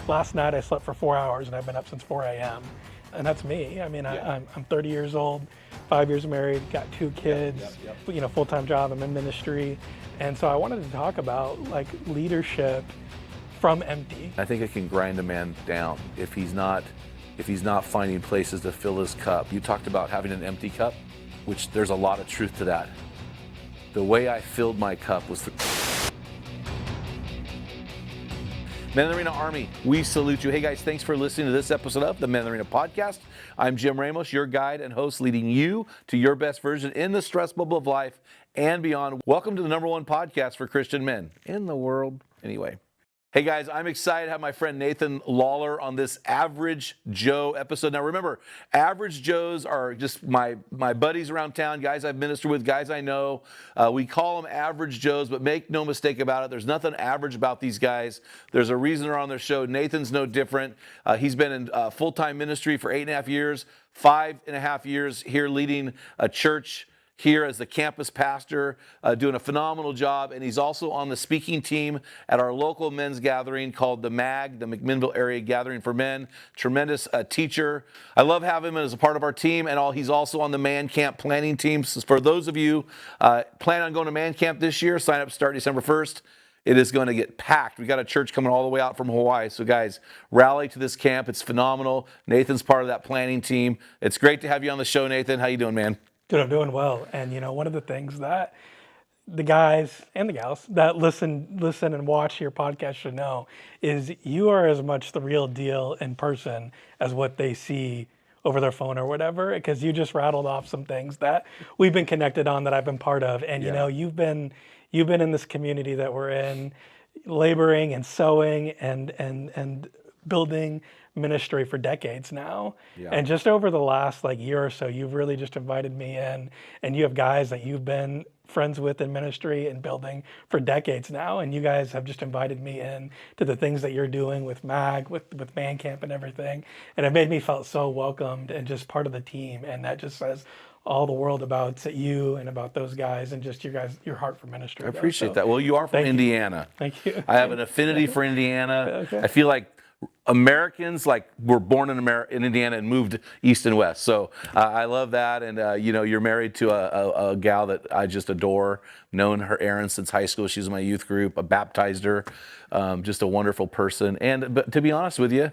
last night I slept for 4 hours and I've been up since 4 a.m. And that's me. I mean, I'm 30 years old, 5 years married, got 2 kids, full-time job, I'm in ministry. And so I wanted to talk about like leadership from empty. I think it can grind a man down if he's not finding places to fill his cup. You talked about having an empty cup, which there's a lot of truth to that. The way I filled my cup was through. Men in the Arena Army, we salute you. Hey guys, thanks for listening to this episode of the Men in the Arena podcast. I'm Jim Ramos, your guide and host, leading you to your best version in the stress bubble of life and beyond. Welcome to the #1 podcast for Christian men in the world. Anyway. Hey guys, I'm excited to have my friend Nathan Lawler on this Average Joe episode. Now remember, Average Joes are just my buddies around town, guys I've ministered with, guys I know. We call them Average Joes, but make no mistake about it, there's nothing average about these guys. There's a reason they're on their show. Nathan's no different. He's been in full-time ministry for 8.5 years, 5.5 years here leading a church here as the campus pastor, doing a phenomenal job. And he's also on the speaking team at our local men's gathering called the MAG, the McMinnville Area Gathering for Men. Tremendous teacher. I love having him as a part of our team, and he's also on the Man Camp planning team. So for those of you plan on going to Man Camp this year, sign up, start December 1st. It is going to get packed. We got a church coming all the way out from Hawaii. So guys, rally to this camp. It's phenomenal. Nathan's part of that planning team. It's great to have you on the show, Nathan. How you doing, man? Dude, I'm doing well. And one of the things that the guys and the gals that listen and watch your podcast should know is you are as much the real deal in person as what they see over their phone or whatever, because you just rattled off some things that we've been connected on that I've been part of. And you've been in this community that we're in, laboring and sowing and building ministry for decades now. And just over the last year or so, you've really just invited me in, and you have guys that you've been friends with in ministry and building for decades now, and you guys have just invited me in to the things that you're doing with MAG, with Man Camp and everything, and it made me feel so welcomed and just part of the team. And that just says all the world about you and about those guys and just your heart for ministry. I appreciate that. Well, you are from Indiana. Thank you. I have an affinity for Indiana. Okay. I feel like Americans were born in Indiana and moved east and west. So I love that. And you're married to a gal that I just adore. Known her Erin since high school. She's in my youth group. I baptized her. Just a wonderful person. But to be honest with you,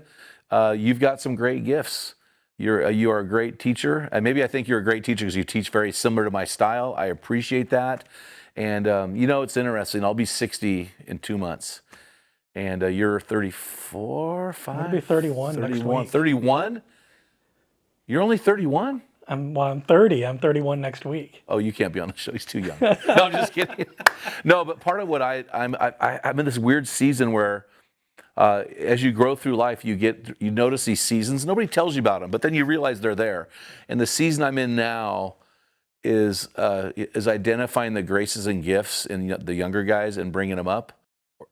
you've got some great gifts. You are a great teacher. And maybe I think you're a great teacher because you teach very similar to my style. I appreciate that. And it's interesting. I'll be 60 in 2 months. And you're 34, 5? I'll be 31 next week. 31? You're only 31? I'm 30. I'm 31 next week. Oh, you can't be on the show. He's too young. No, I'm just kidding. No, but part of what I'm in this weird season where as you grow through life, you notice these seasons. Nobody tells you about them, but then you realize they're there. And the season I'm in now is identifying the graces and gifts in the younger guys and bringing them up.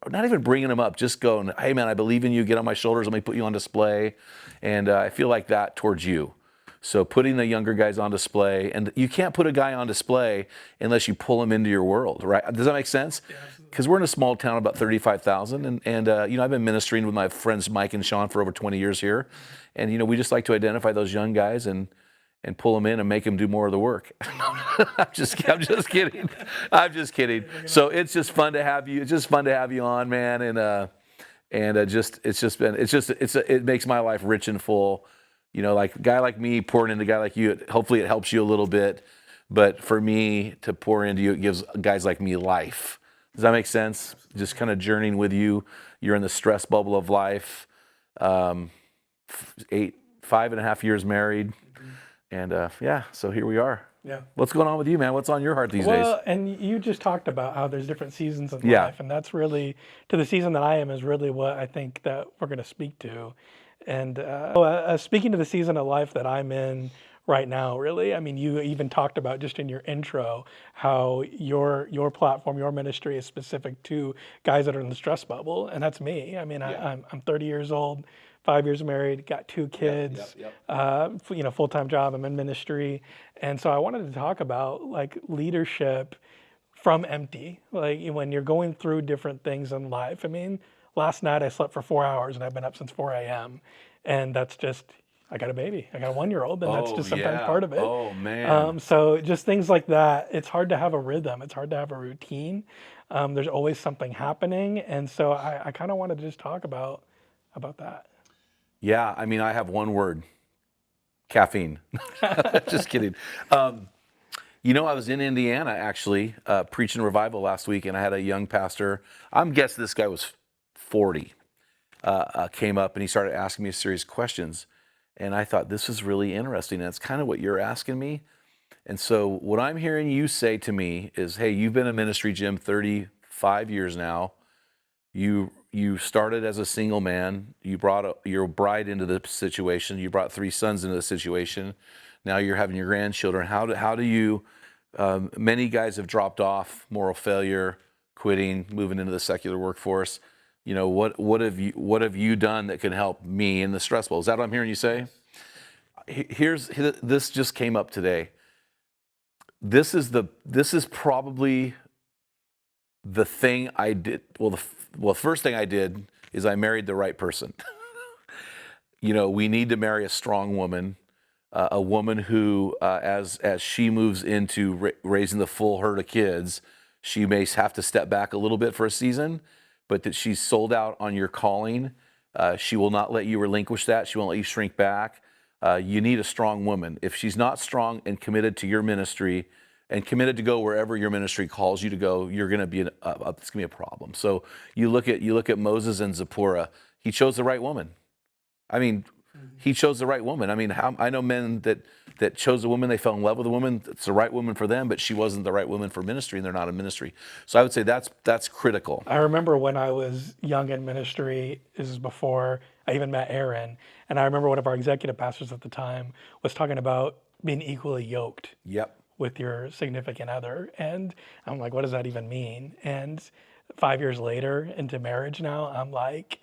Or not even bringing them up, just going, hey man, I believe in you, get on my shoulders, let me put you on display. And I feel like that towards you. So putting the younger guys on display, and you can't put a guy on display unless you pull him into your world, right? Does that make sense? Because we're in a small town, about 35,000, and I've been ministering with my friends Mike and Sean for over 20 years here. And we just like to identify those young guys and pull them in and make them do more of the work. I'm just kidding. I'm just kidding. So it's just fun to have you. It's just fun to have you on, man. It makes my life rich and full. Like a guy like me pouring into a guy like you. Hopefully it helps you a little bit, but for me to pour into you, it gives guys like me life. Does that make sense? Just kind of journeying with you. You're in the stress bubble of life. 5.5 years married. And so here we are. Yeah. What's going on with you, man? What's on your heart these days? Well, and you just talked about how there's different seasons in life, and that's really, to the season that I am, is really what I think that we're going to speak to. And speaking to the season of life that I'm in right now, really, I mean, you even talked about just in your intro how your platform, your ministry is specific to guys that are in the stress bubble, and that's me. I mean, I'm 30 years old. 5 years married, got 2 kids, full-time job, I'm in ministry. And so I wanted to talk about leadership from empty, when you're going through different things in life. I mean, last night I slept for 4 hours and I've been up since 4 a.m. And that's just, I got a baby. I got a 1-year-old, and that's Oh, just sometimes yeah. part of it. Oh, man. So just things like that. It's hard to have a rhythm. It's hard to have a routine. There's always something happening. And so I kind of wanted to just talk about that. Yeah, I mean, I have one word: caffeine. Just kidding. I was in Indiana actually preaching revival last week, and I had a young pastor. I'm guessing this guy was 40. Came up and he started asking me a series of questions, and I thought this was really interesting. And it's kind of what you're asking me. And so what I'm hearing you say to me is, "Hey, you've been in ministry, Jim, 35 years now. You started as a single man. You brought your bride into the situation. You brought 3 sons into the situation. Now you're having your grandchildren. How do you? Many guys have dropped off, moral failure, quitting, moving into the secular workforce. What have you done that can help me in the stress bowl?" Is that what I'm hearing you say? This just came up today. This is probably the thing I did. Well, first thing I did is I married the right person. We need to marry a strong woman, a woman who, as she moves into raising the full herd of kids, she may have to step back a little bit for a season, but that she's sold out on your calling. She will not let you relinquish that. She won't let you shrink back. You need a strong woman. If she's not strong and committed to your ministry and committed to go wherever your ministry calls you to go, you're going to be it's going to be a problem. So you look at Moses and Zipporah. He chose the right woman. I mean, he chose the right woman. I mean, I know men that chose a woman, they fell in love with a woman. It's the right woman for them, but she wasn't the right woman for ministry, and they're not in ministry. So I would say that's critical. I remember when I was young in ministry, this is before I even met Aaron, and I remember one of our executive pastors at the time was talking about being equally yoked Yep. with your significant other. And I'm like, what does that even mean? And 5 years later into marriage now, I'm like,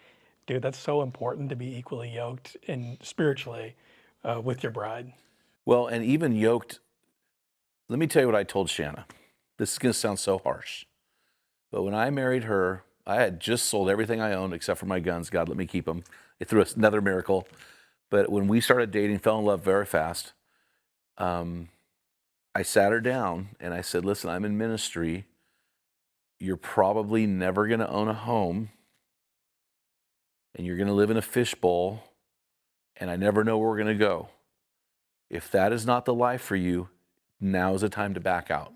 dude, that's so important to be equally yoked and spiritually with your bride. Well, and even yoked, let me tell you what I told Shanna. This is going to sound so harsh, but when I married her, I had just sold everything I owned except for my guns. God let me keep them. It threw another miracle. But when we started dating, fell in love very fast, I sat her down and I said, "Listen, I'm in ministry. You're probably never going to own a home, and you're going to live in a fishbowl, and I never know where we're going to go. If that is not the life for you, now is the time to back out."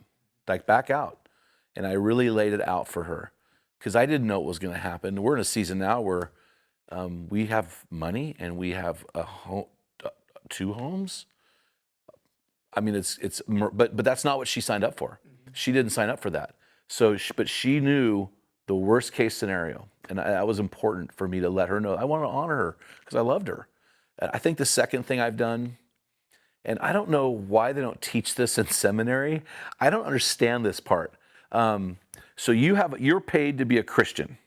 Like, back out. And I really laid it out for her because I didn't know what was going to happen. We're in a season now where we have money and we have a home, 2 homes. I mean, but that's not what she signed up for. She didn't sign up for that. So, but she knew the worst case scenario, and that was important for me to let her know. I want to honor her because I loved her. I think the second thing I've done, and I don't know why they don't teach this in seminary. I don't understand this part. So you're paid to be a Christian.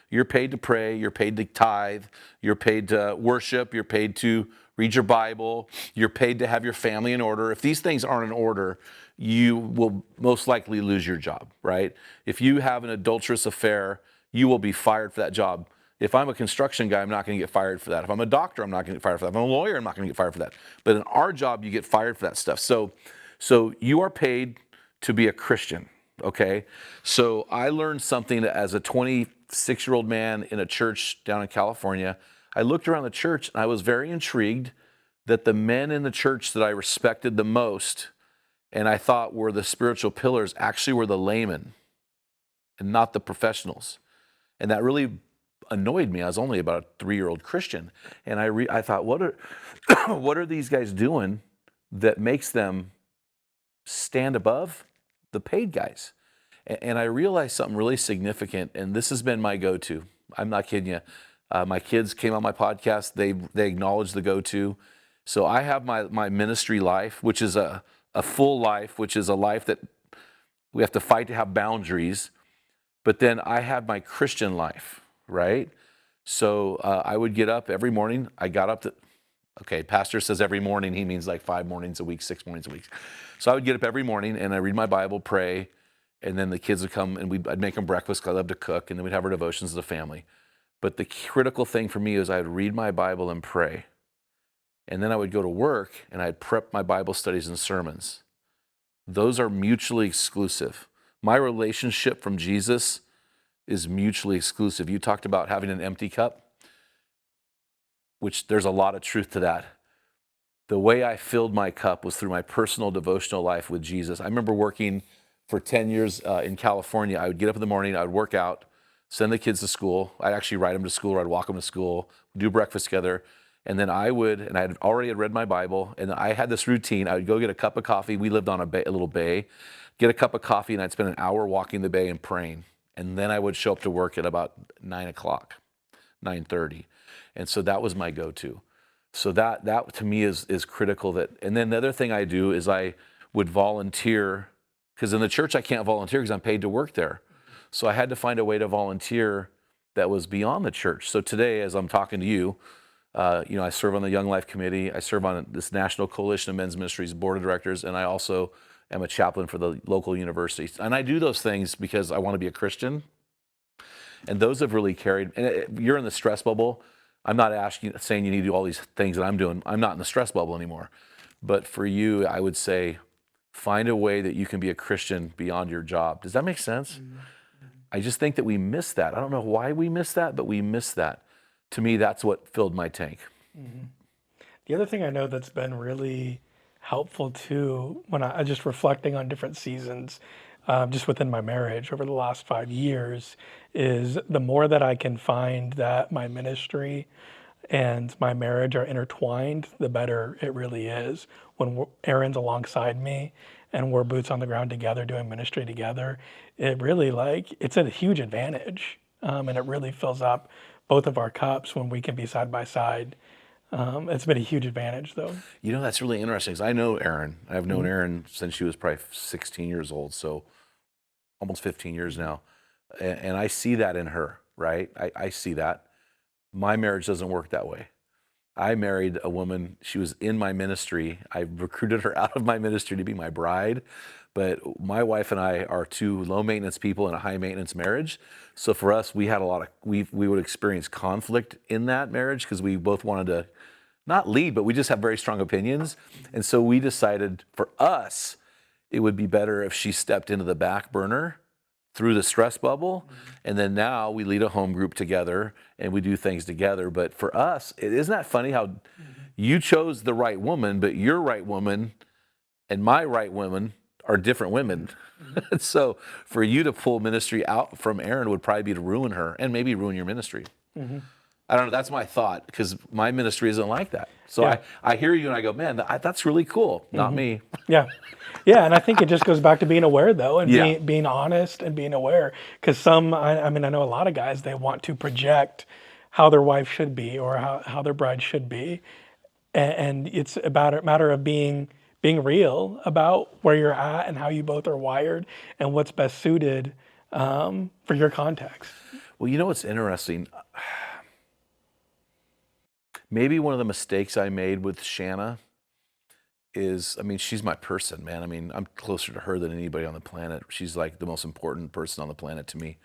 You're paid to pray, you're paid to tithe, you're paid to worship, you're paid to read your Bible, you're paid to have your family in order. If these things aren't in order, you will most likely lose your job, right? If you have an adulterous affair, you will be fired for that job. If I'm a construction guy, I'm not going to get fired for that. If I'm a doctor, I'm not going to get fired for that. If I'm a lawyer, I'm not going to get fired for that. But in our job, you get fired for that stuff. So you are paid to be a Christian, okay? So I learned something as a 26-year-old man in a church down in California. I looked around the church and I was very intrigued that the men in the church that I respected the most and I thought were the spiritual pillars actually were the laymen and not the professionals. And that really annoyed me. I was only about a 3-year-old Christian. And I thought, what are these guys doing that makes them stand above the paid guys? And I realized something really significant, and this has been my go-to. I'm not kidding you. My kids came on my podcast. They acknowledge the go-to. So I have my ministry life, which is a full life, which is a life that we have to fight to have boundaries. But then I have my Christian life, right? So I would get up every morning. I got up okay, pastor says every morning, he means like 5 mornings a week, 6 mornings a week. So I would get up every morning and I read my Bible, pray, And then the kids would come and I'd make them breakfast because I love to cook, and then we'd have our devotions as a family. But the critical thing for me is I'd read my Bible and pray. And then I would go to work and I'd prep my Bible studies and sermons. Those are mutually exclusive. My relationship from Jesus is mutually exclusive. You talked about having an empty cup, which there's a lot of truth to that. The way I filled my cup was through my personal devotional life with Jesus. I remember working for 10 years in California. I would get up in the morning, I would work out, send the kids to school. I'd actually ride them to school, or I'd walk them to school, do breakfast together. And then I had already read my Bible, and I had this routine. I would go get a cup of coffee. We lived on a little bay. Get a cup of coffee, and I'd spend an hour walking the bay and praying. And then I would show up to work at about 9 o'clock, 9:30. And so that was my go-to. So that to me is critical. And then the other thing I do is I would volunteer, because in the church I can't volunteer because I'm paid to work there. So I had to find a way to volunteer that was beyond the church. So today, as I'm talking to you, I serve on the Young Life Committee. I serve on this National Coalition of Men's Ministries Board of Directors, and I also am a chaplain for the local universities. And I do those things because I want to be a Christian. And those have really carried. And you're in the stress bubble. I'm not saying you need to do all these things that I'm doing. I'm not in the stress bubble anymore. But for you, I would say, find a way that you can be a Christian beyond your job. Does that make sense? Mm-hmm. I just think that we miss that. I don't know why we miss that, but we miss that. To me, that's what filled my tank. Mm-hmm. The other thing I know that's been really helpful too, when I just reflecting on different seasons, just within my marriage over the last 5 years, is the more that I can find that my ministry and my marriage are intertwined, the better it really is. When Aaron's alongside me and we're boots on the ground together doing ministry together, it really it's a huge advantage. And it really fills up both of our cups when we can be side by side. It's been a huge advantage, though. That's really interesting, because I know Aaron. I've known Aaron since she was probably 16 years old, so almost 15 years now. And I see that in her, right? I see that. My marriage doesn't work that way. I married a woman, she was in my ministry. I recruited her out of my ministry to be my bride. But my wife and I are two low-maintenance people in a high-maintenance marriage. So for us, we had we would experience conflict in that marriage because we both wanted to not lead, but we just have very strong opinions. And so we decided for us, it would be better if she stepped into the back burner through the stress bubble. And then now we lead a home group together and we do things together. But for us, isn't that funny how you chose the right woman, but your right woman and my right woman are different women. So for you to pull ministry out from Aaron would probably be to ruin her and maybe ruin your ministry. Mm-hmm. I don't know. That's my thought, because my ministry isn't like that. So yeah. I hear you and I go, man, that's really cool. Not me. Yeah. Yeah. And I think it just goes back to being aware, though, and being honest and being aware. Because I know a lot of guys, they want to project how their wife should be or how their bride should be. And it's about a matter of being real about where you're at and how you both are wired and what's best suited for your context. Well, what's interesting? Maybe one of the mistakes I made with Shanna is, she's my person, man. I'm closer to her than anybody on the planet. She's like the most important person on the planet to me.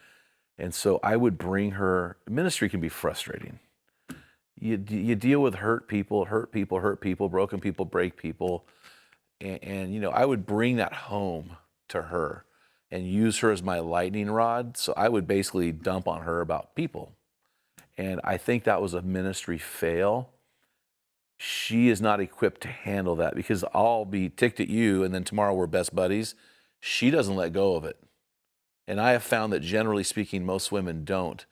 And so I would bring her, ministry can be frustrating. You deal with hurt people, broken people, break people. And I would bring that home to her and use her as my lightning rod. So I would basically dump on her about people. And I think that was a ministry fail. She is not equipped to handle that, because I'll be ticked at you and then tomorrow we're best buddies. She doesn't let go of it. And I have found that generally speaking, most women don't.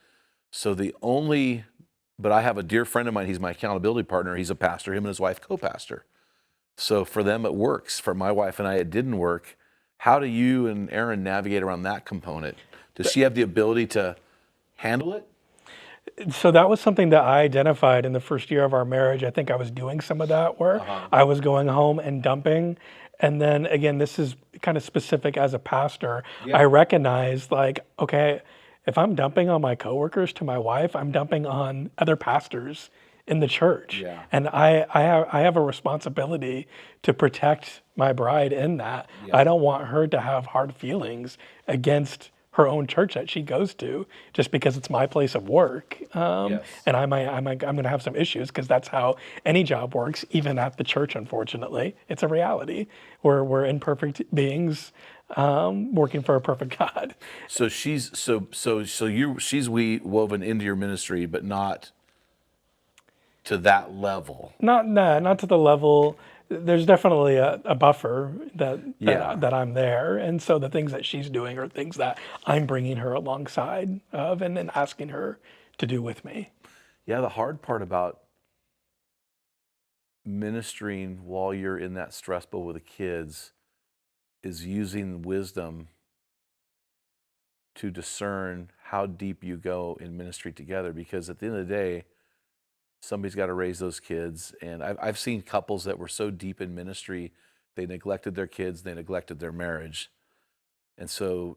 So but I have a dear friend of mine, he's my accountability partner. He's a pastor, him and his wife co-pastor. So for them, it works. For my wife and I, it didn't work. How do you and Aaron navigate around that component? Does she have the ability to handle it? So that was something that I identified in the first year of our marriage. I think I was doing some of that where I was going home and dumping. And then again, this is kind of specific as a pastor. Yeah. I recognized okay, if I'm dumping on my coworkers to my wife, I'm dumping on other pastors in the church. Yeah. And I have a responsibility to protect my bride in that. Yeah. I don't want her to have hard feelings against her own church that she goes to just because it's my place of work. Yes. And I'm going to have some issues because that's how any job works, even at the church, unfortunately. It's a reality. We're imperfect beings working for a perfect God. So she's she's woven into your ministry, but not to that level. Not to the level. There's definitely a buffer that I'm there, and so the things that she's doing are things that I'm bringing her alongside of, and then asking her to do with me. Yeah, the hard part about ministering while you're in that stress bowl with the kids is using wisdom to discern how deep you go in ministry together, because at the end of the day, somebody's got to raise those kids. And I've seen couples that were so deep in ministry, they neglected their kids, they neglected their marriage. And so,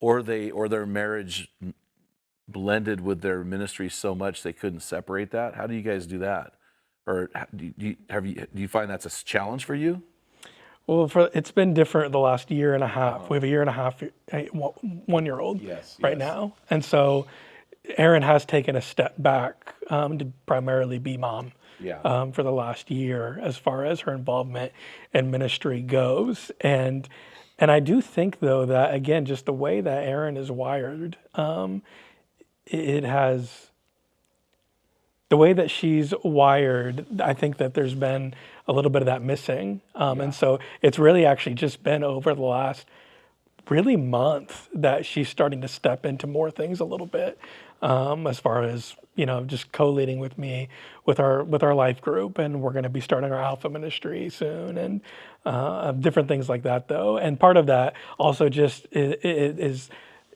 or their marriage blended with their ministry so much they couldn't separate that. How do you guys do that? Or do you find that's a challenge for you? Well, it's been different the last year and a half. We have a year and a half, 1-year-old right now. And so Erin has taken a step back to primarily be mom for the last year as far as her involvement in ministry goes. And I do think, though, that, again, just the way that Erin is wired, it has... The way that she's wired, I think that there's been a little bit of that missing. And so it's really actually just been over the last really month that she's starting to step into more things a little bit, as far as, just co-leading with me with our life group. And we're going to be starting our Alpha ministry soon, and different things like that, though. And part of that also just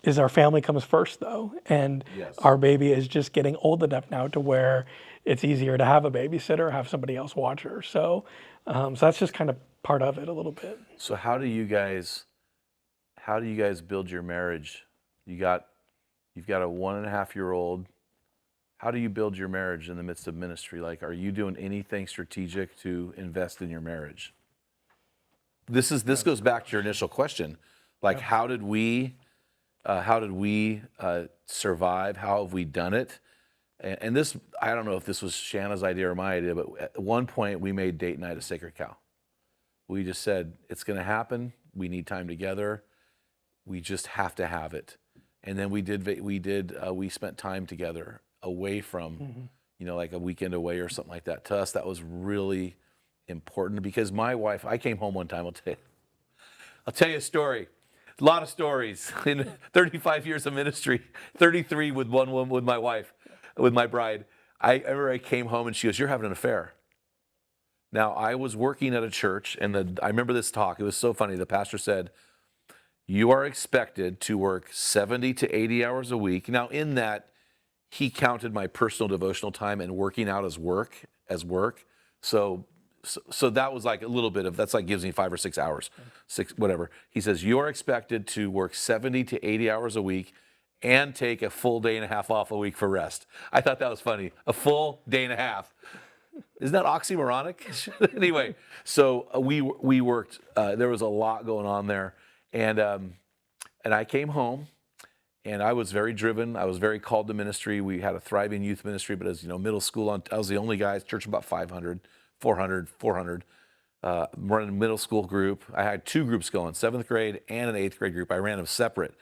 is our family comes first, though. And our baby is just getting old enough now to where it's easier to have a babysitter, have somebody else watch her. So that's just kind of part of it a little bit. So how do you guys build your marriage? You've got a 1.5-year-old. How do you build your marriage in the midst of ministry? Like, are you doing anything strategic to invest in your marriage? This goes back to your initial question. Like, how did we survive? How have we done it? And this, I don't know if this was Shanna's idea or my idea, but at one point we made date night a sacred cow. We just said, it's going to happen. We need time together. We just have to have it. And then we spent time together away from, like a weekend away or something like that. To us, that was really important, because my wife, I came home one time, I'll tell you a story. A lot of stories in 35 years of ministry, 33 with one woman, with my wife, with my bride. I remember I came home and she goes, "You're having an affair." Now, I was working at a church, and I remember this talk. It was so funny. The pastor said, "You are expected to work 70 to 80 hours a week." Now, in that, he counted my personal devotional time and working out as work. So that was like a little bit of, that's like gives me 5 or 6 hours, whatever. He says, "You're expected to work 70 to 80 hours a week and take a full day and a half off a week for rest." I thought that was funny. A full day and a half. Isn't that oxymoronic? Anyway, so we worked, there was a lot going on there. And I came home, and I was very driven. I was very called to ministry. We had a thriving youth ministry, but as you know, middle school, I was the only guy, church about 500. 400, running a middle school group. I had 2 groups going, 7th grade and an 8th grade group. I ran them separate.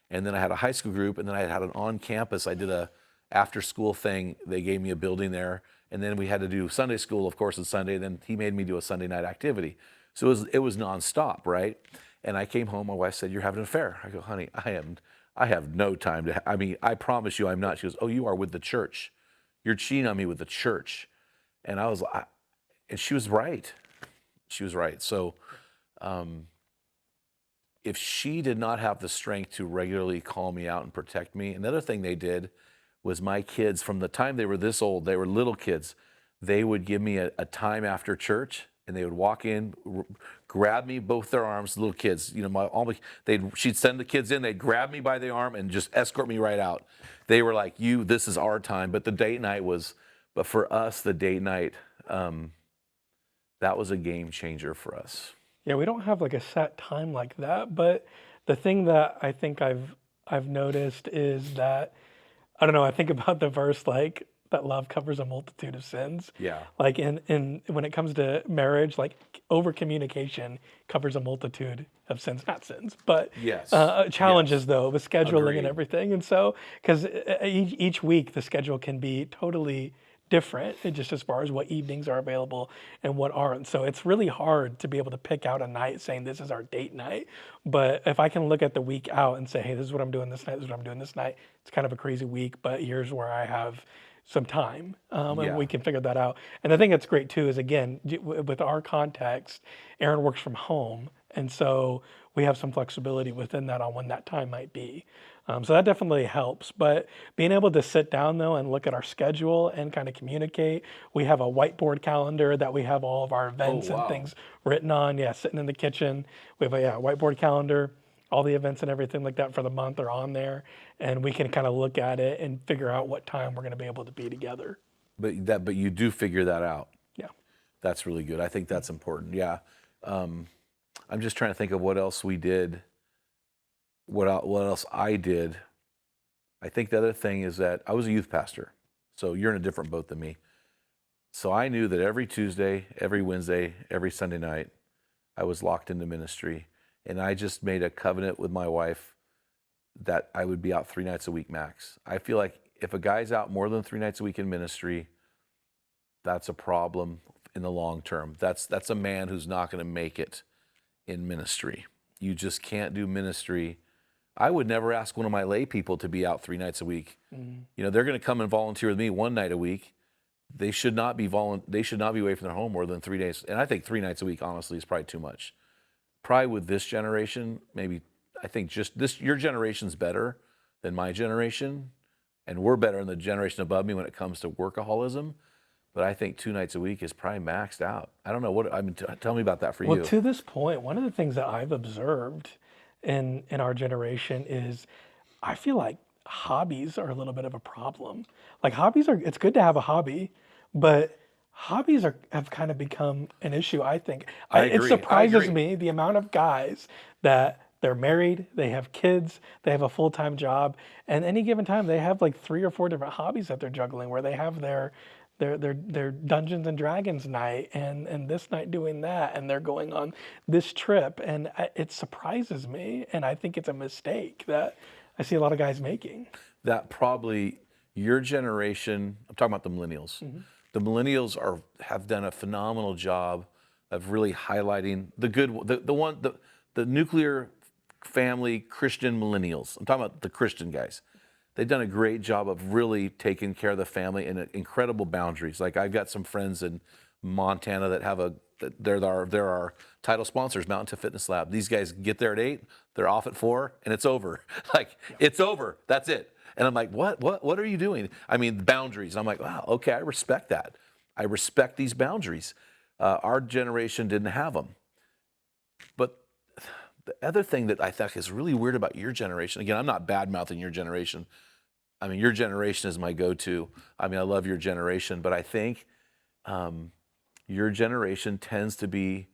And then I had a high school group, and then I had an on-campus. I did a after-school thing. They gave me a building there. And then we had to do Sunday school, of course, on Sunday. And then he made me do a Sunday night activity. So it was nonstop, right? And I came home. My wife said, "You're having an affair." I go, "Honey, I have no time to, I promise you I'm not." She goes, "Oh, you are with the church. You're cheating on me with the church." And I was like, and she was right. She was right. So if she did not have the strength to regularly call me out and protect me, another thing they did was, my kids, from the time they were this old, they were little kids, they would give me a time after church and they would walk in, grab me both their arms, little kids. You know, she'd send the kids in, they'd grab me by the arm and just escort me right out. They were like, this is our time. But the date night but for us, the date night, that was a game changer for us. Yeah, we don't have like a set time like that, but the thing that I think I've noticed is that I don't know, I think about the verse like that love covers a multitude of sins. Yeah. Like in when it comes to marriage, like over communication covers a multitude of sins, not sins, but Yes. challenges Yes. though with scheduling Agreed. and everything. And so because each week the schedule can be totally different just as far as what evenings are available and what aren't. So it's really hard to be able to pick out a night saying this is our date night. But if I can look at the week out and say, hey, this is what I'm doing this night, this is what I'm doing this night, it's kind of a crazy week, but here's where I have some time, and we can figure that out. And the thing that's great too is, again, with our context, Aaron works from home, and so we have some flexibility within that on when that time might be. So that definitely helps. But being able to sit down though and look at our schedule and kind of communicate, we have a whiteboard calendar that we have all of our events and things written on. Yeah, sitting in the kitchen, we have a whiteboard calendar. All the events and everything like that for the month are on there, and we can kind of look at it and figure out what time we're going to be able to be together. But you do figure that out. Yeah. That's really good. I think that's important. Yeah. I'm just trying to think of what else we did. What else I did. I think the other thing is that I was a youth pastor, so you're in a different boat than me. So I knew that every Tuesday, every Wednesday, every Sunday night, I was locked into ministry. And I just made a covenant with my wife that I would be out 3 nights a week max. I feel like if a guy's out more than 3 nights a week in ministry, that's a problem in the long term. That's a man who's not going to make it in ministry. You just can't do ministry. I would never ask one of my lay people to be out 3 nights a week. Mm-hmm. You know, they're going to come and volunteer with me 1 night a week. They should not be away from their home more than 3 days. And I think 3 nights a week, honestly, is probably too much. Probably with this generation, maybe I think your generation's better than my generation, and we're better than the generation above me when it comes to workaholism. But I think 2 nights a week is probably maxed out. I don't know tell me about that for you. Well, to this point, one of the things that I've observed in our generation is I feel like hobbies are a little bit of a problem. Like it's good to have a hobby, but hobbies have kind of become an issue, I think. I agree. It surprises me the amount of guys that they're married, they have kids, they have a full-time job, and any given time they have like 3 or 4 different hobbies that they're juggling, where they have their Dungeons and Dragons night and this night doing that, and they're going on this trip, and it surprises me, and I think it's a mistake that I see a lot of guys making. That probably your generation, I'm talking about the millennials. Mm-hmm. The millennials have done a phenomenal job of really highlighting the nuclear family Christian millennials. I'm talking about the Christian guys. They've done a great job of really taking care of the family and incredible boundaries. Like I've got some friends in Montana that they're our title sponsors, Mountain to Fitness Lab. These guys get there at 8, they're off at 4, and it's over. It's over. That's it. And I'm like, what are you doing? I mean, boundaries. I'm like, wow, okay, I respect that. I respect these boundaries. Our generation didn't have them. But the other thing that I think is really weird about your generation, again, I'm not bad-mouthing your generation. I mean, your generation is my go-to. I mean, I love your generation, but I think your generation tends to be,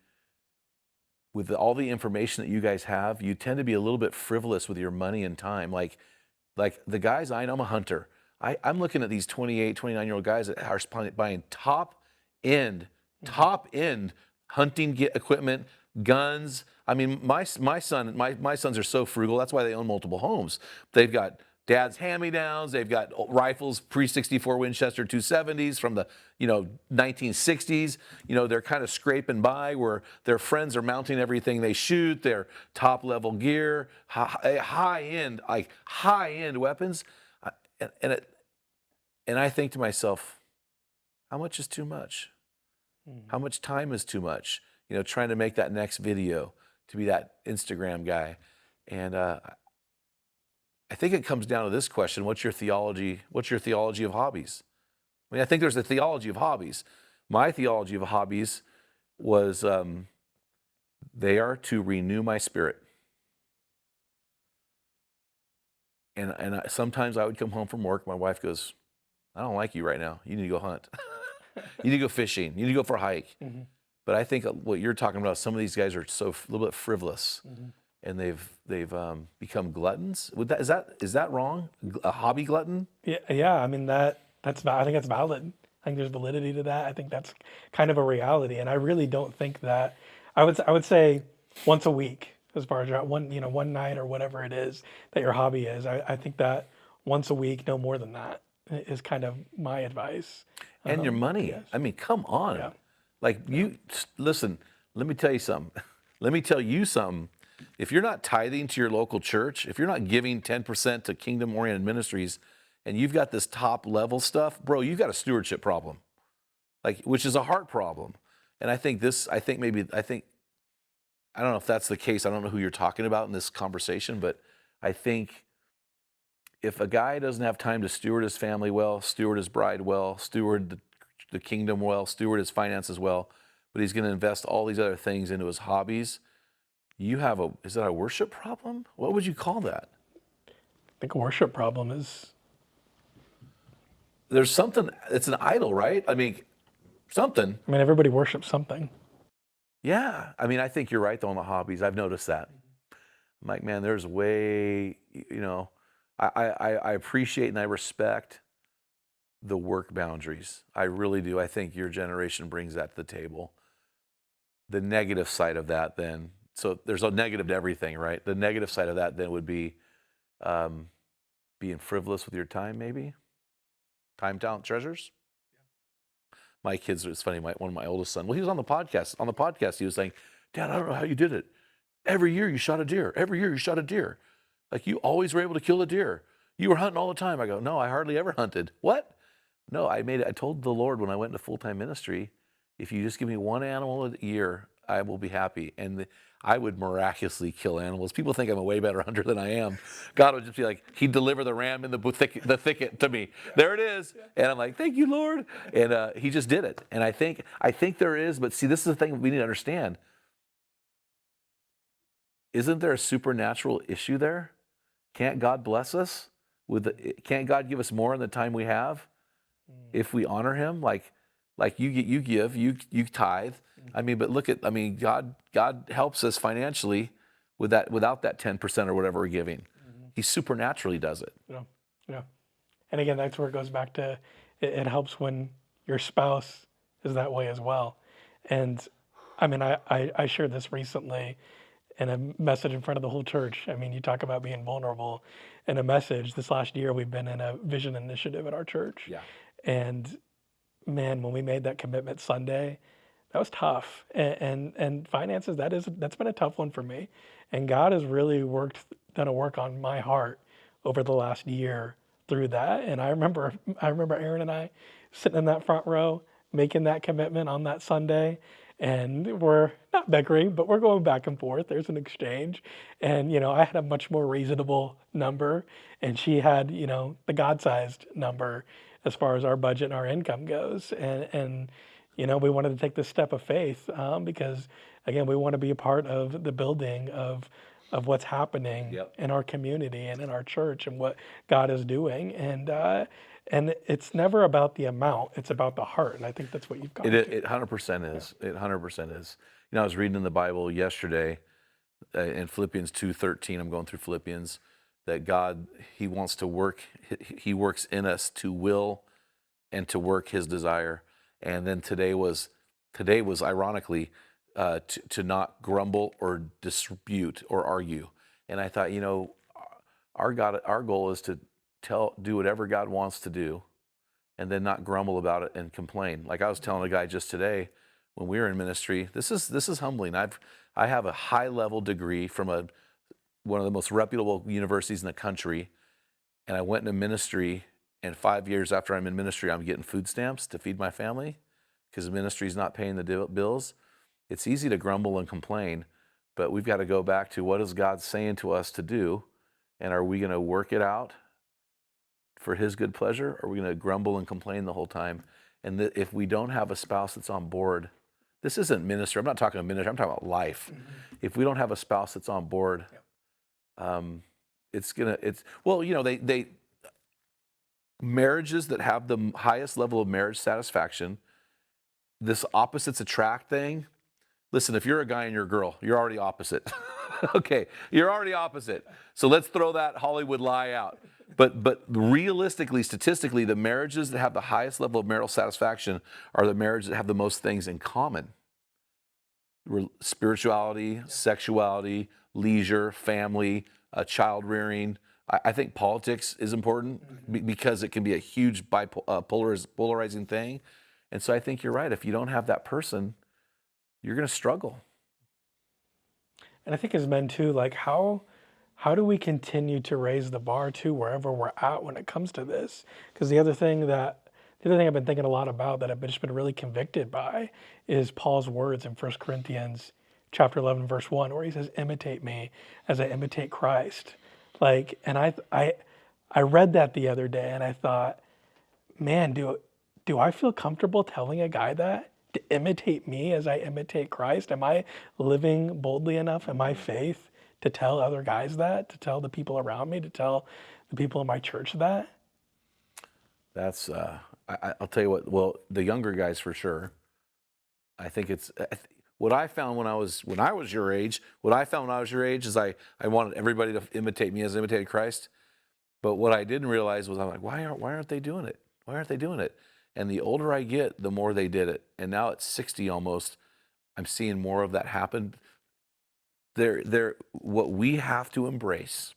with all the information that you guys have, you tend to be a little bit frivolous with your money and time. Like the guys I'm a hunter. I'm looking at these 28, 29-year-old guys that are buying top-end hunting equipment, guns. I mean, my sons are so frugal. That's why they own multiple homes. They've got dad's hand-me-downs. They've got rifles, pre-64 Winchester 270s from the 1960s. They're kind of scraping by where their friends are mounting everything they shoot. Their top-level gear, high-end weapons, and I think to myself, how much is too much? How much time is too much? Trying to make that next video, to be that Instagram guy. And I think it comes down to this question: what's your theology? What's your theology of hobbies? I mean, I think there's a theology of hobbies. My theology of hobbies was they are to renew my spirit. And sometimes I would come home from work. My wife goes, I don't like you right now. You need to go hunt. You need to go fishing. You need to go for a hike. Mm-hmm. But I think what you're talking about, some of these guys are a little bit frivolous, Mm-hmm. and they've become gluttons. Is that wrong? A hobby glutton? Yeah. I mean I think that's valid. I think there's validity to that. I think that's kind of a reality, and I really don't think that. I would say once a week, as far as one night or whatever it is that your hobby is. I think that once a week, no more than that, is kind of my advice. And your money. Yes. I mean, come on. Yeah. Like listen, let me tell you something. Let me tell you something. If you're not tithing to your local church, if you're not giving 10% to kingdom-oriented ministries, and you've got this top level stuff, bro, you've got a stewardship problem, which is a heart problem. And I don't know if that's the case. I don't know who you're talking about in this conversation, but I think if a guy doesn't have time to steward his family well, steward his bride well, steward the kingdom well, steward his finances well, but he's going to invest all these other things into his hobbies, is that a worship problem? What would you call that? I think a worship problem is. There's something, it's an idol, right? I mean, something. I mean, everybody worships something. Yeah. I mean, I think you're right though on the hobbies. I've noticed that. I'm like, man, there's way, I appreciate and I respect the work boundaries. I really do. I think your generation brings that to the table. The negative side of that then, so there's a negative to everything, right? The negative side of that then would be being frivolous with your time, maybe. Time, talent, treasures. My kids, it's funny, one of my oldest son, well, he was on the podcast. On the podcast, he was saying, Dad, I don't know how you did it. Every year you shot a deer. Every year you shot a deer. Like you always were able to kill a deer. You were hunting all the time. I go, no, I hardly ever hunted. What? No, I told the Lord when I went into full-time ministry, if you just give me one animal a year, I will be happy. And I would miraculously kill animals. People think I'm a way better hunter than I am. God would just be like, he'd deliver the ram in the thicket to me. There it is. And I'm like, thank you, Lord. And he just did it. And I think there is, but see, this is the thing we need to understand. Isn't there a supernatural issue there? Can't God bless us? Can't God give us more in the time we have if we honor him? Like you give, you tithe. I mean, but God helps us financially without that 10% or whatever we're giving. He supernaturally does it. Yeah. And again, that's where it goes back to, it helps when your spouse is that way as well. And I mean, I shared this recently in a message in front of the whole church. I mean, you talk about being vulnerable in a message. This last year, we've been in a vision initiative at our church. Yeah. And man, when we made that commitment Sunday, that was tough. And finances, that's been a tough one for me. And God has really done a work on my heart over the last year through that. And I remember Aaron and I sitting in that front row, making that commitment on that Sunday. And we're not bickering, but we're going back and forth. There's an exchange. And, I had a much more reasonable number, and she had, the God-sized number as far as our budget and our income goes. And we wanted to take this step of faith because, again, we want to be a part of the building of what's happening in our community and in our church and what God is doing. And it's never about the amount; it's about the heart. And I think that's what you've got. It 100% is. It 100% is. I was reading in the Bible yesterday in Philippians 2:13. I'm going through Philippians that God, He wants to work. He works in us to will and to work His desire. And then today was ironically to not grumble or dispute or argue. And I thought, our goal is to do whatever God wants to do, and then not grumble about it and complain. Like I was telling a guy just today, when we were in ministry, this is humbling. I have a high level degree from one of the most reputable universities in the country, and I went into ministry. And 5 years after I'm in ministry, I'm getting food stamps to feed my family because the ministry's not paying the bills. It's easy to grumble and complain, but we've got to go back to what is God saying to us to do, and are we going to work it out for His good pleasure, or are we going to grumble and complain the whole time? And if we don't have a spouse that's on board, This isn't ministry. I'm not talking about ministry. I'm talking about life. If we don't have a spouse that's on board, they marriages that have the highest level of marriage satisfaction, this opposites attract thing. Listen, if you're a guy and you're a girl, you're already opposite. Okay, you're already opposite. So let's throw that Hollywood lie out. But realistically, statistically, the marriages that have the highest level of marital satisfaction are the marriages that have the most things in common. Spirituality, sexuality, leisure, family, child rearing. I think politics is important because it can be a huge polarizing thing. And so I think you're right. If you don't have that person, you're going to struggle. And I think as men too, like how do we continue to raise the bar too wherever we're at when it comes to this? Because the other thing I've been thinking a lot about that I've just been really convicted by is Paul's words in 1 Corinthians chapter 11 verse 1, where he says, "Imitate me as I imitate Christ." Like, and I read that the other day and I thought, man, do I feel comfortable telling a guy that to imitate me as I imitate Christ? Am I living boldly enough in my faith to tell other guys that, to tell the people around me, to tell the people in my church that? That's I'll tell you what. Well, the younger guys for sure. I think what I found when I was your age. What I found when I was your age is I wanted everybody to imitate me as I imitated Christ. But what I didn't realize was I'm like, why aren't they doing it? Why aren't they doing it? And the older I get, the more they did it. And now at 60 almost, I'm seeing more of that happen. What we have to embrace.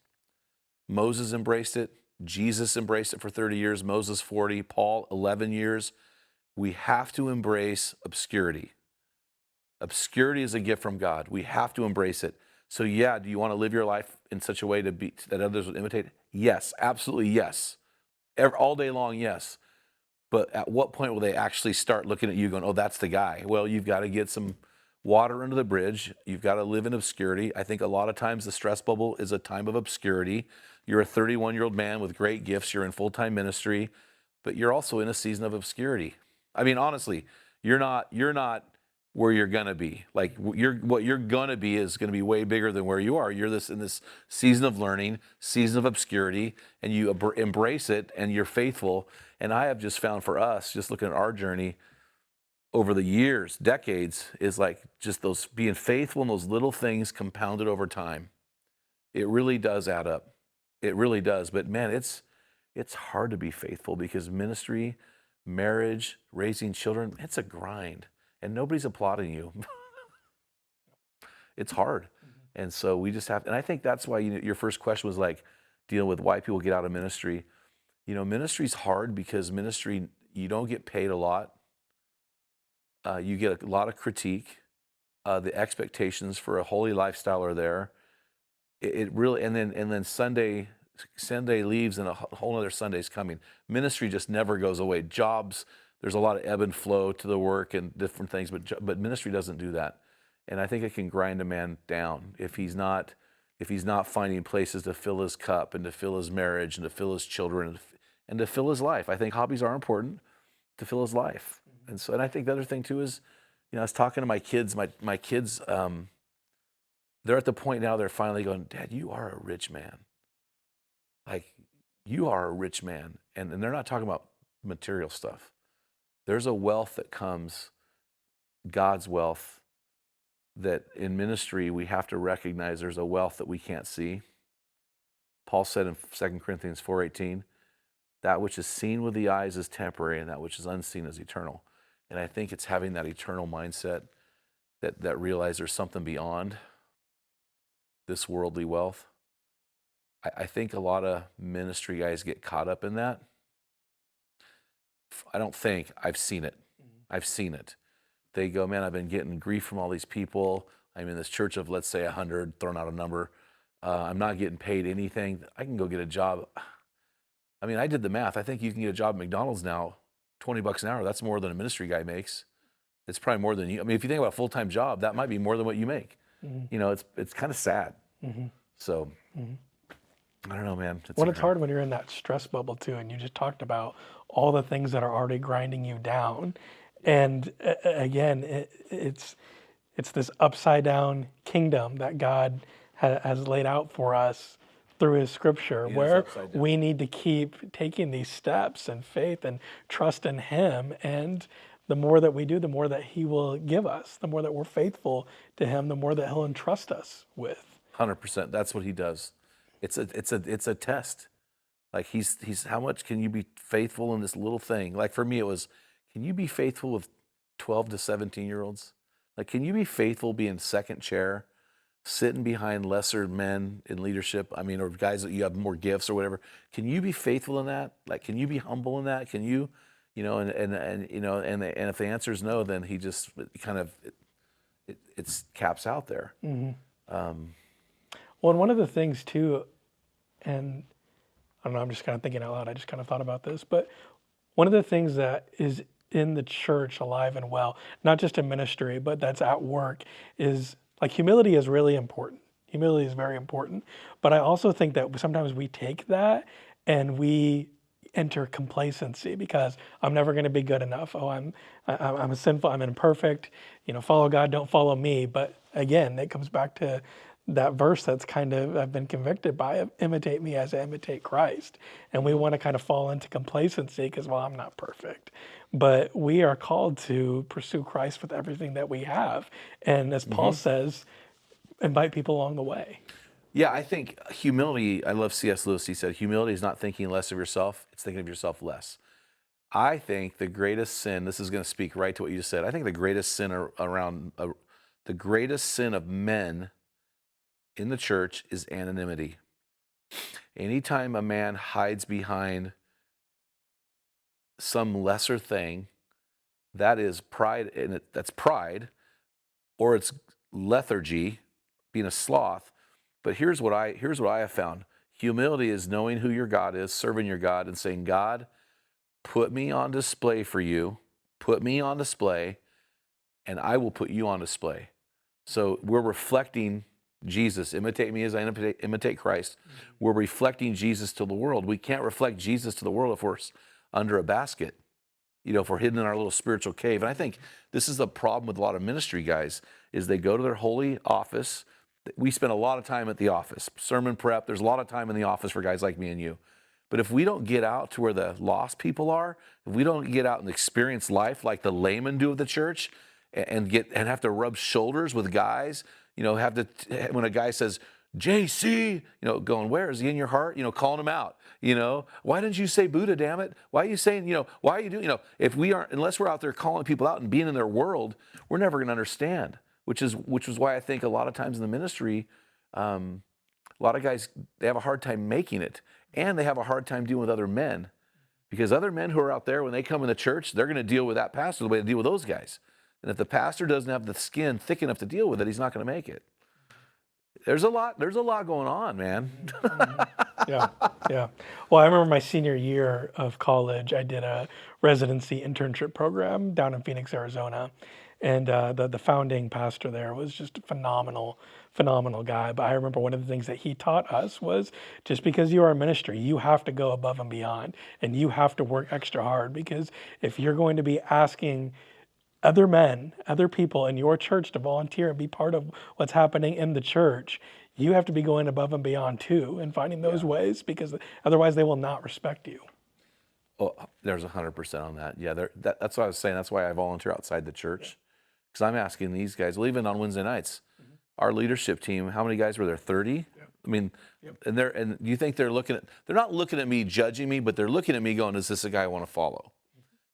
Moses embraced it. Jesus embraced it for 30 years. Moses 40. Paul 11 years. We have to embrace obscurity. Obscurity is a gift from God. We have to embrace it. So yeah, do you want to live your life in such a way that others would imitate? Yes, absolutely yes. All day long, yes. But at what point will they actually start looking at you going, oh, that's the guy? Well, you've got to get some water under the bridge. You've got to live in obscurity. I think a lot of times the stress bubble is a time of obscurity. You're a 31-year-old man with great gifts. You're in full-time ministry, but you're also in a season of obscurity. I mean, honestly, you're not where you're going to be. Like what you're going to be is going to be way bigger than where you are. You're in this season of learning, season of obscurity, and you embrace it and you're faithful. And I have just found for us, just looking at our journey over the years, decades, is like just those being faithful in those little things compounded over time. It really does add up. It really does. But man, it's hard to be faithful because ministry, marriage, raising children, it's a grind. And nobody's applauding you. It's hard. And so we just have, and I think that's why your first question was like dealing with why people get out of ministry. Ministry's hard because ministry, you don't get paid a lot. You get a lot of critique. The expectations for a holy lifestyle are there. It really, and then Sunday leaves and a whole other Sunday's coming. Ministry just never goes away. Jobs, there's a lot of ebb and flow to the work and different things, but ministry doesn't do that. And I think it can grind a man down if he's not finding places to fill his cup and to fill his marriage and to fill his children and to fill his life. I think hobbies are important to fill his life. And so, and I think the other thing too is, I was talking to my kids. My kids, they're at the point now they're finally going, Dad, you are a rich man. Like, you are a rich man. And they're not talking about material stuff. There's a wealth that comes, God's wealth, that in ministry we have to recognize there's a wealth that we can't see. Paul said in 2 Corinthians 4:18, that which is seen with the eyes is temporary and that which is unseen is eternal. And I think it's having that eternal mindset that realize there's something beyond this worldly wealth. I think a lot of ministry guys get caught up in that. I've seen it. I've seen it. They go, man, I've been getting grief from all these people. I'm in this church of, let's say, 100, thrown out a number. I'm not getting paid anything. I can go get a job. I mean, I did the math. I think you can get a job at McDonald's now, $20 an hour. That's more than a ministry guy makes. It's probably more than you. I mean, if you think about a full-time job, that might be more than what you make. It's kind of sad. So, I don't know, man. It's hard when you're in that stress bubble too, and you just talked about all the things that are already grinding you down. And again, it's this upside down kingdom that God has laid out for us through his scripture, where upside down. we need to keep taking these steps in faith and trust in him. And the more that we do, the more that he will give us, the more that we're faithful to him, the more that he'll entrust us with. 100%. That's what he does. It's a test. Like he's how much can you be faithful in this little thing? Like for me, it was, can you be faithful with 12 to 17-year-olds? Like, can you be faithful being second chair, sitting behind lesser men in leadership? I mean, or guys that you have more gifts or whatever. Can you be faithful in that? Like, can you be humble in that? Can you, and if the answer is no, then he just kind of, it's caps out there. Well, and one of the things too, and I don't know, I'm just kind of thinking out loud. I just kind of thought about this, but one of the things that is in the church alive and well, not just in ministry, but that's at work, is like humility is really important. Humility is very important. But I also think that sometimes we take that and we enter complacency because I'm never going to be good enough. Oh, I'm a sinful, I'm imperfect. Follow God, don't follow me. But again, it comes back to that verse that's kind of I've been convicted by, imitate me as I imitate Christ. And we want to kind of fall into complacency because, well, I'm not perfect. But we are called to pursue Christ with everything that we have. And as Paul says, invite people along the way. Yeah, I think humility, I love C.S. Lewis. He said, humility is not thinking less of yourself, it's thinking of yourself less. I think the greatest sin, this is going to speak right to what you just said, I think the greatest sin the greatest sin of men in the church is anonymity. Anytime a man hides behind some lesser thing, that is pride, and that's pride, or it's lethargy, being a sloth. But here's what I have found. Humility is knowing who your God is, serving your God, and saying, God, put me on display for you, put me on display, and I will put you on display. So we're reflecting Jesus. Imitate me as I imitate Christ. We're reflecting Jesus to the world. We can't reflect Jesus to the world if we're under a basket, if we're hidden in our little spiritual cave. And I think this is the problem with a lot of ministry guys, is they go to their holy office. We spend a lot of time at the office, sermon prep. There's a lot of time in the office for guys like me and you. But if we don't get out to where the lost people are, if we don't get out and experience life like the laymen do at the church, and have to rub shoulders with guys, when a guy says, JC, going, where is he in your heart? Calling him out. Why didn't you say Buddha, damn it? Why are you saying, why are you doing, if we aren't, unless we're out there calling people out and being in their world, we're never going to understand, which is why I think a lot of times in the ministry, a lot of guys, they have a hard time making it, and they have a hard time dealing with other men, because other men who are out there, when they come in the church, they're going to deal with that pastor the way they deal with those guys. And if the pastor doesn't have the skin thick enough to deal with it, he's not going to make it. There's a lot going on, man. Yeah. Well, I remember my senior year of college, I did a residency internship program down in Phoenix, Arizona. And the founding pastor there was just a phenomenal guy. But I remember one of the things that he taught us was, just because you are a ministry, you have to go above and beyond. And you have to work extra hard, because if you're going to be asking other men, other people in your church to volunteer and be part of what's happening in the church, you have to be going above and beyond too, and finding those ways, because otherwise they will not respect you. Oh, there's 100% on that. Yeah, that's what I was saying. That's why I volunteer outside the church, because I'm asking these guys. Well, even on Wednesday nights, our leadership team, how many guys were there? 30. I mean, and you think they're not looking at me, judging me, but they're looking at me going, is this a guy I want to follow?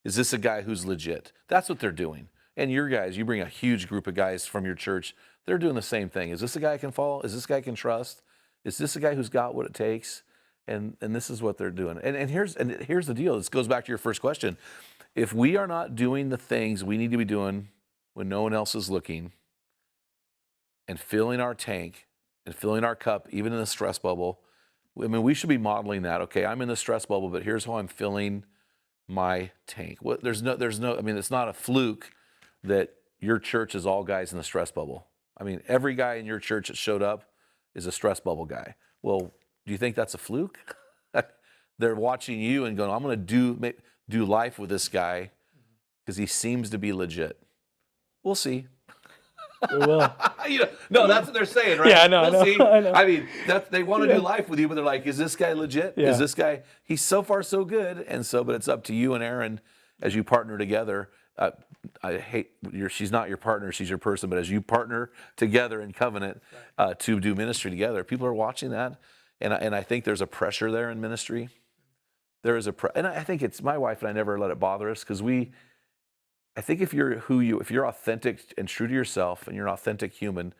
Is this a guy who's legit? That's what they're doing. And your guys, you bring a huge group of guys from your church, they're doing the same thing. Is this a guy I can follow? Is this a guy I can trust? Is this a guy who's got what it takes? And this is what they're doing. And here's the deal. This goes back to your first question. If we are not doing the things we need to be doing when no one else is looking, and filling our tank and filling our cup, even in the stress bubble, I mean, we should be modeling that. Okay, I'm in the stress bubble, but here's how I'm filling my tank. There's no, I mean, it's not a fluke that your church is all guys in the stress bubble. I mean, every guy in your church that showed up is a stress bubble guy. Well, do you think that's a fluke? They're watching you and going, I'm going to do life with this guy because he seems to be legit. We'll see. We will. No, that's what they're saying, right? Yeah, I know. We'll see. I know. I mean, they want to do life with you, but they're like, is this guy legit? Yeah. Is this guy? He's so far so good, and so, but it's up to you and Aaron as you partner together. She's not your partner; she's your person. But as you partner together in covenant to do ministry together, people are watching that, and I think there's a pressure there in ministry. There is and I think it's my wife and I never let it bother us because I think if you're authentic and true to yourself and you're an authentic human,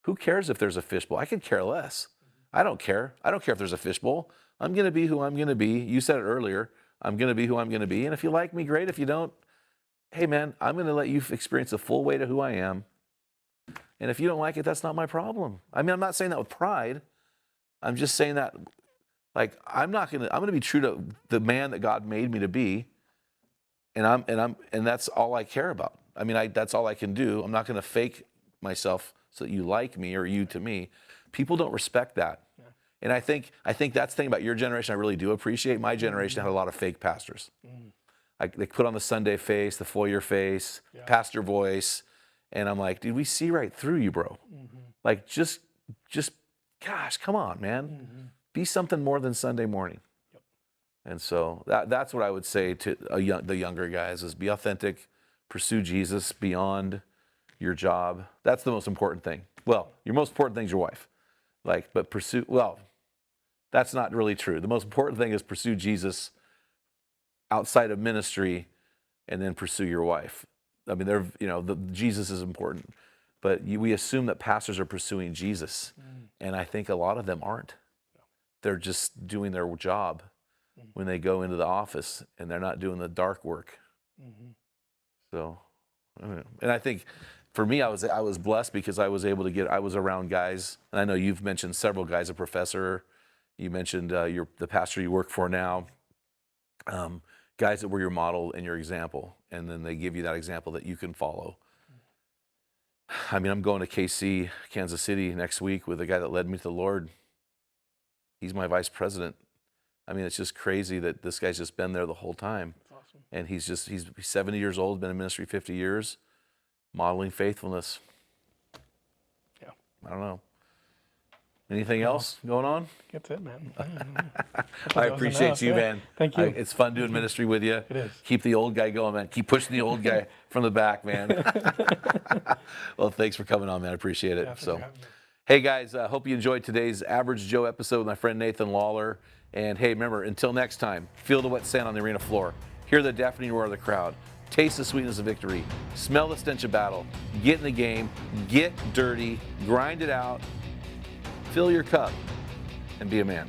who cares if there's a fishbowl? I could care less. I don't care. I don't care if there's a fishbowl. I'm going to be who I'm going to be. You said it earlier. I'm going to be who I'm going to be. And if you like me, great. If you don't, hey man, I'm going to let you experience the full weight of who I am. And if you don't like it, that's not my problem. I mean, I'm not saying that with pride. I'm just saying that like I'm going to be true to the man that God made me to be. And that's all I care about. I mean, that's all I can do. I'm not going to fake myself so that you like me or you to me. People don't respect that. Yeah. And I think that's the thing about your generation I really do appreciate. My generation had a lot of fake pastors. They put on the Sunday face, the foyer face, pastor voice. And I'm like, dude, we see right through you, bro. Like, just, gosh, come on, man. Be something more than Sunday morning. And so that's what I would say to the younger guys is be authentic, pursue Jesus beyond your job. That's the most important thing. Well, your most important thing is your wife. But that's not really true. The most important thing is pursue Jesus outside of ministry and then pursue your wife. I mean, Jesus is important, but we assume that pastors are pursuing Jesus. And I think a lot of them aren't. They're just doing their job when they go into the office and they're not doing the dark work. So, and I think for me, I was blessed because I was able to I was around guys, and I know you've mentioned several guys, a professor, you mentioned the pastor you work for now, guys that were your model and your example, and then they give you that example that you can follow. I mean, I'm going to KC, Kansas City next week with a guy that led me to the Lord. He's my vice president. I mean, it's just crazy that this guy's just been there the whole time. That's awesome. And he's 70 years old, been in ministry 50 years, modeling faithfulness. Yeah. I don't know. Anything else going on? That's it, man. I appreciate you, man. Thank you. It's fun doing ministry with you. It is. Keep the old guy going, man. Keep pushing the old guy from the back, man. Well, thanks for coming on, man. I appreciate it. Yeah, So, hey, guys, I hope you enjoyed today's Average Joe episode with my friend Nathan Lawler. And hey, remember, until next time, feel the wet sand on the arena floor. Hear the deafening roar of the crowd. Taste the sweetness of victory. Smell the stench of battle. Get in the game. Get dirty. Grind it out. Fill your cup. And be a man.